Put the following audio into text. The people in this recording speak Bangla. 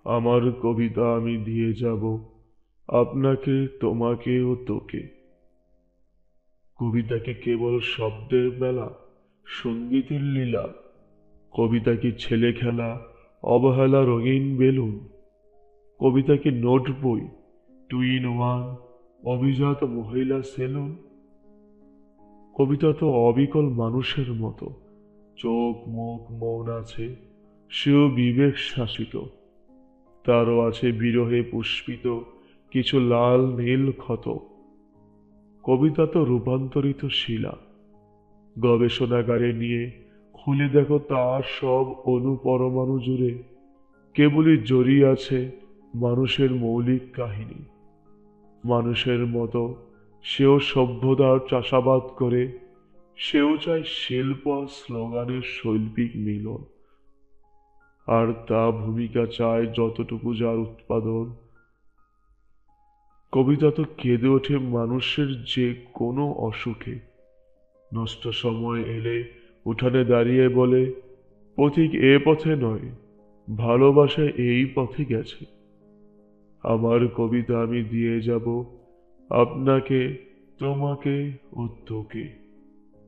আমার কবিতা আমি দিয়ে যাব আপনাকে, তোমাকে ও তোকে। কবিতা কি কেবল শব্দের মেলা, সঙ্গীতের লীলা? কবিতা কি ছেলে খেলা, অবহেলা রঙিন বেলুন? কবিতা কি নোট বই, টু ইন ওয়ান, অভিজাত মহিলা সেলুন? কবিতা তো অবিকল মানুষের মতো, চোখ মুখ মৌন আছে, সেও বিবেক শাসিত। তারও আছে বিরহে পুষ্পিত কিছু লাল নীল ক্ষত। কবিতা তো রূপান্তরিত শিলা, গবেষণাগারে নিয়ে খুলে দেখো তার সব অনুপরমাণু জুড়ে কেবলই জড়িয়ে আছে মানুষের মৌলিক কাহিনী। মানুষের মতো সেও সভ্যতার চাষাবাদ করে, সেও চায় শিল্প আর স্লোগানের শৈল্পিক মিলন। আর তা ভূমিকা চায় যতটুকু যার উৎপাদন। কবিতা তো কেঁদে ওঠে মানুষের যে কোনো অসুখে, নষ্ট সময় এলে উঠানে দাঁড়িয়ে বলে, পথিক এ পথে নয়, ভালোবাসা এই পথে গেছে। আমার কবিতা আমি দিয়ে যাব আপনাকে, তোমাকে ও তোকে।